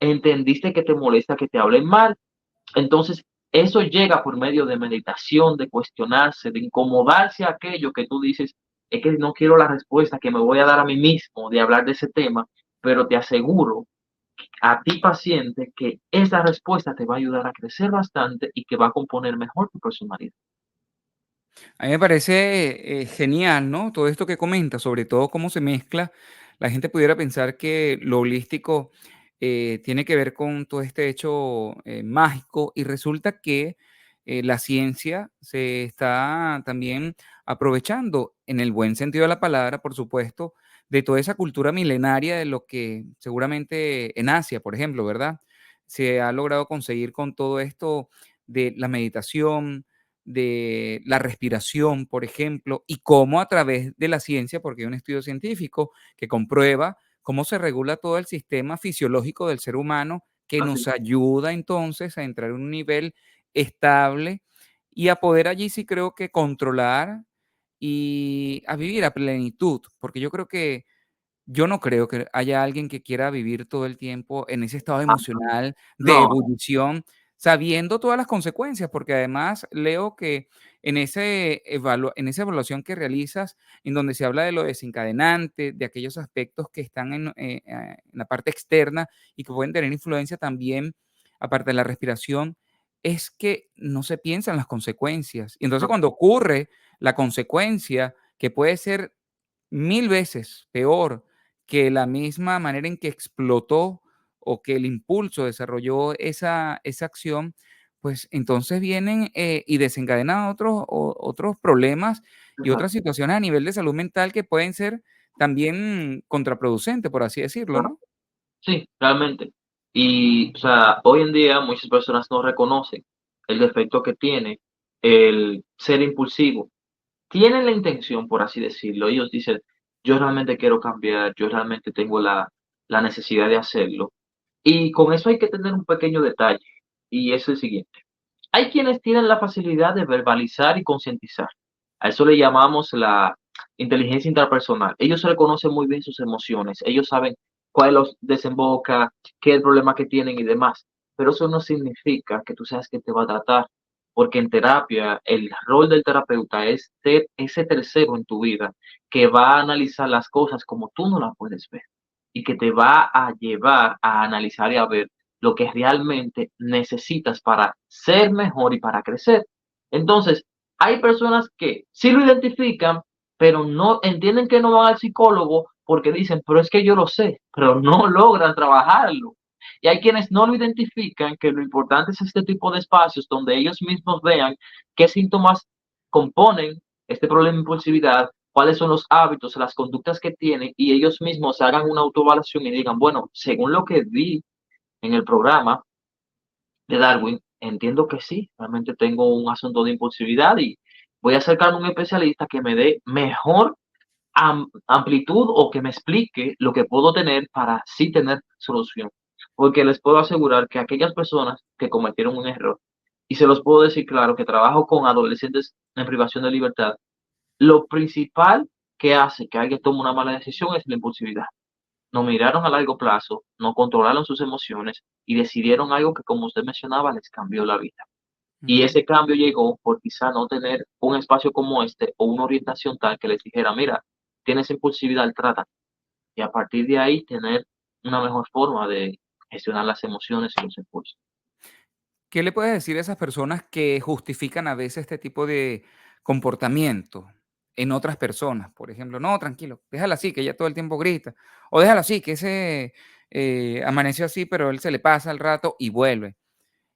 entendiste que te molesta que te hablen mal, entonces, eso llega por medio de meditación, de cuestionarse, de incomodarse a aquello que tú dices, es que no quiero la respuesta que me voy a dar a mí mismo de hablar de ese tema, pero te aseguro a ti paciente que esa respuesta te va a ayudar a crecer bastante y que va a componer mejor tu personalidad. A mí me parece genial, ¿no? Todo esto que comentas, sobre todo cómo se mezcla. La gente pudiera pensar que lo holístico tiene que ver con todo este hecho mágico y resulta que la ciencia se está también aprovechando, en el buen sentido de la palabra, por supuesto, de toda esa cultura milenaria de lo que seguramente en Asia, por ejemplo, ¿verdad? Se ha logrado conseguir con todo esto de la meditación, de la respiración, por ejemplo, y cómo a través de la ciencia, porque hay un estudio científico que comprueba cómo se regula todo el sistema fisiológico del ser humano, que Así, nos ayuda entonces a entrar en un nivel estable y a poder allí sí creo que controlar y a vivir a plenitud, porque yo no creo que haya alguien que quiera vivir todo el tiempo en ese estado emocional de no, ebullición, sabiendo todas las consecuencias, porque además leo que en esa evaluación que realizas, en donde se habla de lo desencadenante, de aquellos aspectos que están en la parte externa y que pueden tener influencia también, aparte de la respiración, es que no se piensan las consecuencias. Y entonces no, cuando ocurre la consecuencia, que puede ser 1000 veces peor que la misma manera en que explotó o que el impulso desarrolló esa acción, pues entonces vienen y desencadenan otros problemas y otras exacto. situaciones a nivel de salud mental que pueden ser también contraproducentes, por así decirlo, ¿no? Sí, realmente. Y, o sea, hoy en día muchas personas no reconocen el defecto que tiene el ser impulsivo. Tienen la intención, por así decirlo. Ellos dicen, yo realmente quiero cambiar, yo realmente tengo la necesidad de hacerlo. Y con eso hay que tener un pequeño detalle, y es el siguiente. Hay quienes tienen la facilidad de verbalizar y concientizar. A eso le llamamos la inteligencia interpersonal. Ellos reconocen muy bien sus emociones, ellos saben cuál los desemboca, qué es el problema que tienen y demás. Pero eso no significa que tú seas que te va a tratar, porque en terapia el rol del terapeuta es ser ese tercero en tu vida que va a analizar las cosas como tú no las puedes ver y que te va a llevar a analizar y a ver lo que realmente necesitas para ser mejor y para crecer. Entonces, hay personas que sí lo identifican, pero no entienden que no van al psicólogo porque dicen, pero es que yo lo sé, pero no logran trabajarlo. Y hay quienes no lo identifican, que lo importante es este tipo de espacios donde ellos mismos vean qué síntomas componen este problema de impulsividad, cuáles son los hábitos, las conductas que tienen, y ellos mismos hagan una autoevaluación y digan, bueno, según lo que vi en el programa de Darwin, entiendo que sí, realmente tengo un asunto de impulsividad y voy a acercarme a un especialista que me dé mejor amplitud o que me explique lo que puedo tener para sí tener solución. Porque les puedo asegurar que aquellas personas que cometieron un error, y se los puedo decir claro, que trabajo con adolescentes en privación de libertad, lo principal que hace que alguien tome una mala decisión es la impulsividad. No miraron a largo plazo, no controlaron sus emociones y decidieron algo que, como usted mencionaba, les cambió la vida. Y Ujú. ese cambio llegó por quizá no tener un espacio como este o una orientación tal que les dijera: "Mira, tienes impulsividad, trata". Y a partir de ahí tener una mejor forma de gestionar las emociones y los impulsos. ¿Qué le puedes decir a esas personas que justifican a veces este tipo de comportamiento en otras personas? Por ejemplo, no, tranquilo, déjala así, que ella todo el tiempo grita. O déjala así, que ese amaneció así, pero él se le pasa al rato y vuelve.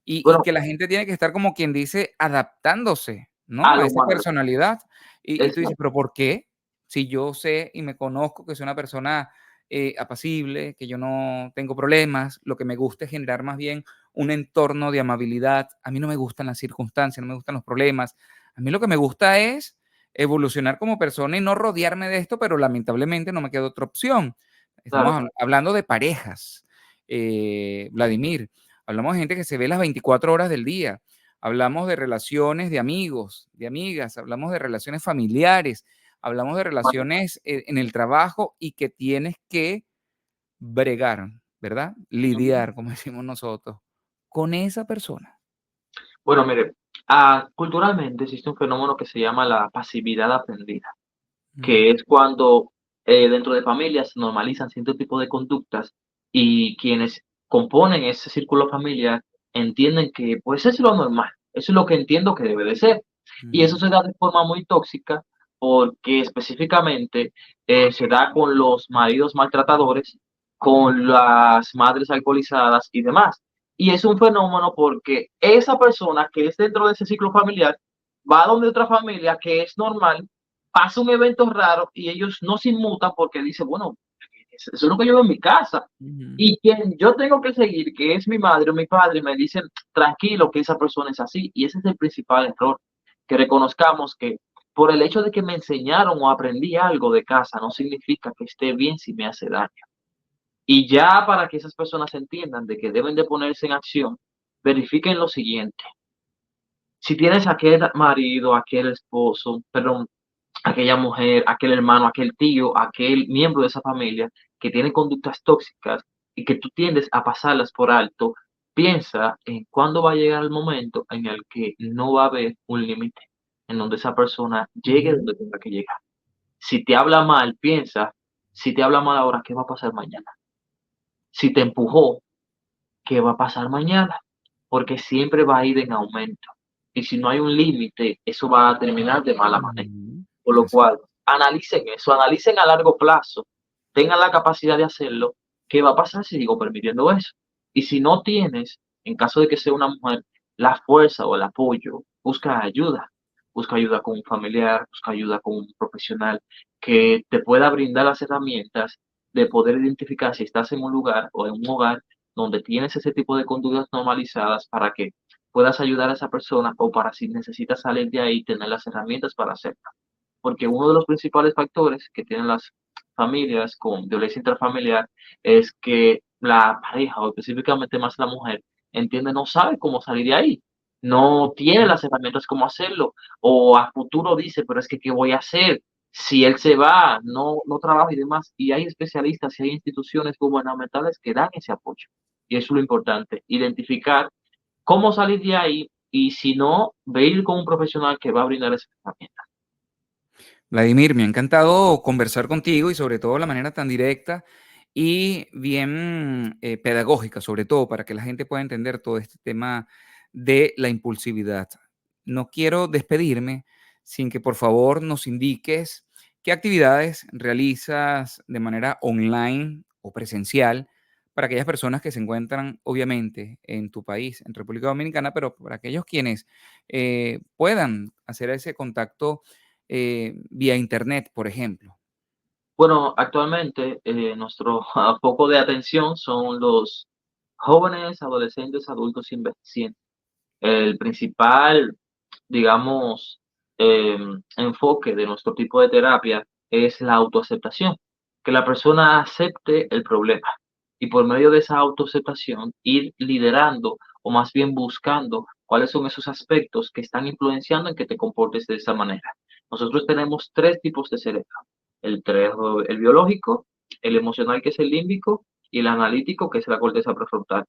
Y Bueno, que la gente tiene que estar como quien dice adaptándose, ¿no? a A lo esa humano, personalidad. Y tú dices, exacto, pero ¿por qué? Si yo sé y me conozco que soy una persona apacible, que yo no tengo problemas, lo que me gusta es generar más bien un entorno de amabilidad. A mí no me gustan las circunstancias, no me gustan los problemas. A mí lo que me gusta es evolucionar como persona y no rodearme de esto, pero lamentablemente no me queda otra opción. Estamos claro. hablando de parejas, Vladimir. Hablamos de gente que se ve las 24 horas del día. Hablamos de relaciones de amigos, de amigas, hablamos de relaciones familiares, hablamos de relaciones en el trabajo y que tienes que bregar, ¿verdad? Ujú. Lidiar, como decimos nosotros, con esa persona. Bueno, mire, culturalmente existe un fenómeno que se llama la pasividad aprendida, Ujú, que es cuando, dentro de familias se normalizan cierto tipo de conductas y quienes componen ese círculo familiar entienden que, pues, eso es lo normal, eso es lo que entiendo que debe de ser. Y eso ujú, se da de forma muy tóxica porque específicamente, se da con los maridos maltratadores, con las madres alcoholizadas y demás. Y es un fenómeno porque esa persona que es dentro de ese ciclo familiar va donde otra familia que es normal, pasa un evento raro y ellos no se inmutan porque dicen, bueno, eso es lo que yo veo en mi casa. ujú, Y quien yo tengo que seguir, que es mi madre o mi padre, me dicen, tranquilo, que esa persona es así. Y ese es el principal error, que reconozcamos que por el hecho de que me enseñaron o aprendí algo de casa, no significa que esté bien si me hace daño. Y ya para que esas personas entiendan de que deben de ponerse en acción, verifiquen lo siguiente. Si tienes aquel marido, aquel esposo, perdón, aquella mujer, aquel hermano, aquel tío, aquel miembro de esa familia que tiene conductas tóxicas y que tú tiendes a pasarlas por alto, piensa en cuándo va a llegar el momento en el que no va a haber un límite, en donde esa persona llegue ujú. donde tenga que llegar. Si te habla mal, piensa, si te habla mal ahora, ¿qué va a pasar mañana? Si te empujó, ¿qué va a pasar mañana? Porque siempre va a ir en aumento. Y si no hay un límite, eso va a terminar de mala manera. Ujú. Por lo Así es. cual, analicen eso, analicen a largo plazo, tengan la capacidad de hacerlo, ¿qué va a pasar si sigo permitiendo eso? Y si no tienes, en caso de que sea una mujer, la fuerza o el apoyo, busca ayuda con un familiar, busca ayuda con un profesional que te pueda brindar las herramientas de poder identificar si estás en un lugar o en un hogar donde tienes ese tipo de conductas normalizadas para que puedas ayudar a esa persona o para si necesitas salir de ahí, tener las herramientas para hacerlo. Porque uno de los principales factores que tienen las familias con violencia intrafamiliar es que la pareja, o específicamente más la mujer, entiende, no sabe cómo salir de ahí, no tiene las herramientas cómo hacerlo, o a futuro dice, pero es que, ¿qué voy a hacer? Si él se va, no trabaja y demás. Y hay especialistas y hay instituciones gubernamentales que dan ese apoyo. Y eso es lo importante, identificar cómo salir de ahí y si no, ve ir con un profesional que va a brindar esa herramienta. Vladimir, me ha encantado conversar contigo y sobre todo la manera tan directa y bien pedagógica, sobre todo para que la gente pueda entender todo este tema de la impulsividad. No quiero despedirme sin que por favor nos indiques qué actividades realizas de manera online o presencial para aquellas personas que se encuentran obviamente en tu país, en República Dominicana, pero para aquellos quienes puedan hacer ese contacto vía internet, por ejemplo. Bueno, actualmente nuestro foco de atención son los jóvenes, adolescentes, adultos y envejecientes. El principal, digamos, enfoque de nuestro tipo de terapia es la autoaceptación, que la persona acepte el problema y por medio de esa autoaceptación ir liderando o más bien buscando cuáles son esos aspectos que están influenciando en que te comportes de esa manera. Nosotros tenemos tres tipos de cerebro, el biológico, el emocional que es el límbico y el analítico que es la corteza prefrontal.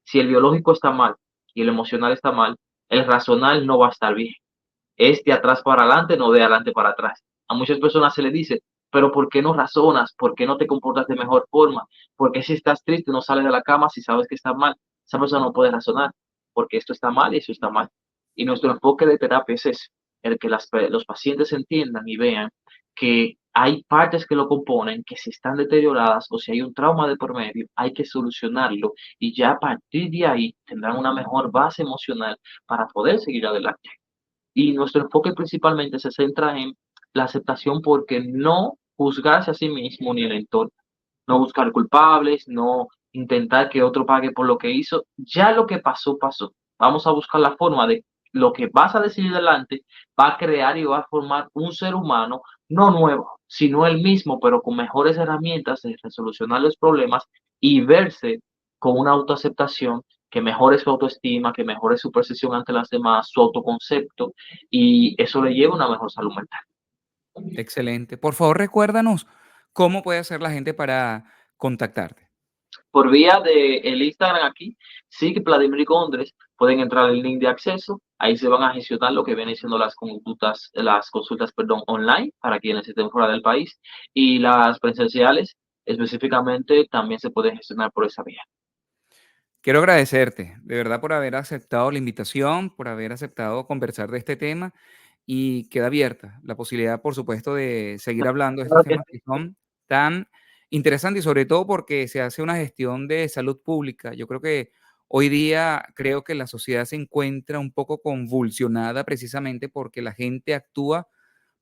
Si el biológico está mal y el emocional está mal, el racional no va a estar bien. Es de atrás para adelante, no de adelante para atrás. A muchas personas se les dice, pero ¿por qué no razonas? ¿Por qué no te comportas de mejor forma? ¿Por qué si estás triste no sales de la cama si sabes que está mal? Esa persona no puede razonar, porque esto está mal y eso está mal. Y nuestro enfoque de terapia es ese, el que los pacientes entiendan y vean que hay partes que lo componen, que si están deterioradas o si hay un trauma de por medio, hay que solucionarlo y ya a partir de ahí tendrán una mejor base emocional para poder seguir adelante. Y nuestro enfoque principalmente se centra en la aceptación porque no juzgarse a sí mismo ni el entorno, no buscar culpables, no intentar que otro pague por lo que hizo. Ya lo que pasó, pasó. Vamos a buscar la forma de lo que vas a decidir adelante, va a crear y va a formar un ser humano no nuevo, sino el mismo, pero con mejores herramientas de resolucionar los problemas y verse con una autoaceptación que mejore su autoestima, que mejore su percepción ante las demás, su autoconcepto, y eso le lleva a una mejor salud mental. Excelente. Por favor, recuérdanos cómo puede hacer la gente para contactarte. Por vía de el Instagram aquí, sí que Vladimir Gondres, pueden entrar al link de acceso, ahí se van a gestionar lo que vienen siendo las consultas, perdón, online para quienes estén fuera del país y las presenciales específicamente también se pueden gestionar por esa vía. Quiero agradecerte, de verdad, por haber aceptado la invitación, por haber aceptado conversar de este tema y queda abierta la posibilidad, por supuesto, de seguir hablando de estos Claro que temas que son tan interesantes y sobre todo porque se hace una gestión de salud pública. Yo creo que hoy día creo que la sociedad se encuentra un poco convulsionada precisamente porque la gente actúa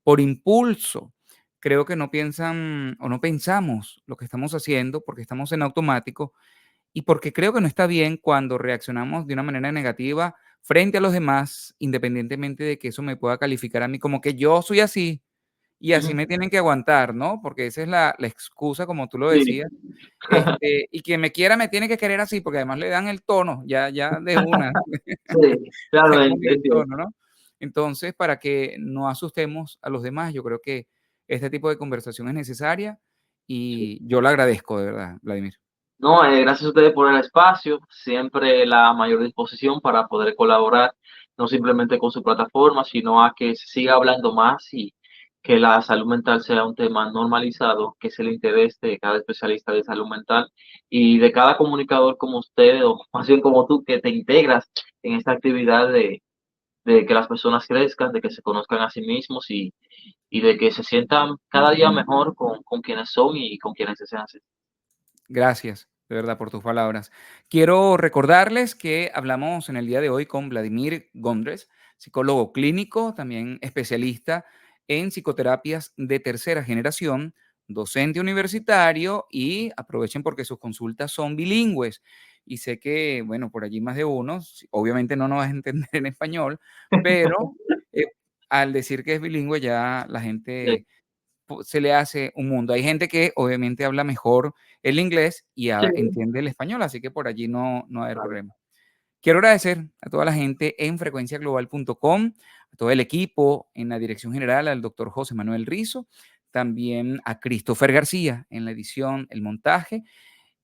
por impulso. Creo que no piensan o no pensamos lo que estamos haciendo porque estamos en automático y porque creo que no está bien cuando reaccionamos de una manera negativa frente a los demás, independientemente de que eso me pueda calificar a mí como que yo soy así y así me tienen que aguantar, ¿no? Porque esa es la excusa, como tú lo sí, decías, y quien me quiera me tiene que querer así, porque además le dan el tono, ya de una, sí, le realmente, ponen es el cierto. tono, ¿no? Entonces, para que no asustemos a los demás, yo creo que este tipo de conversación es necesaria y yo lo agradezco de verdad, Vladimir. No, gracias a ustedes por el espacio, siempre la mayor disposición para poder colaborar, no simplemente con su plataforma, sino a que se siga hablando más y que la salud mental sea un tema normalizado, que es el interés de cada especialista de salud mental y de cada comunicador como usted, o más bien como tú, que te integras en esta actividad de que las personas crezcan, de que se conozcan a sí mismos y de que se sientan cada día mejor con quienes son y con quienes desean ser. Gracias, de verdad, por tus palabras. Quiero recordarles que hablamos en el día de hoy con Vladimir Gondres, psicólogo clínico, también especialista en psicoterapias de tercera generación, docente universitario y aprovechen porque sus consultas son bilingües. Y sé que, bueno, por allí más de uno, obviamente no nos vas a entender en español, pero eh, al decir que es bilingüe ya la Sí, gente se le hace un mundo. Hay gente que obviamente habla mejor el inglés y sí, entiende el español, así que por allí no va a haber claro. problema. Quiero agradecer a toda la gente en frecuenciaglobal.com, a todo el equipo en la dirección general, al doctor José Manuel Rizo, también a Christopher García en la edición, el montaje,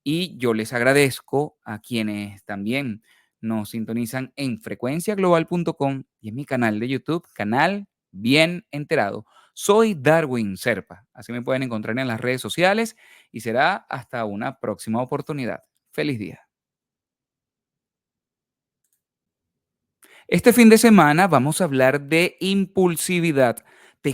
y yo les agradezco a quienes también nos sintonizan en frecuenciaglobal.com y en mi canal de YouTube, canal Bien Enterado. Soy Darwin Serpa. Así me pueden encontrar en las redes sociales y será hasta una próxima oportunidad. Feliz día. Este fin de semana vamos a hablar de impulsividad. Te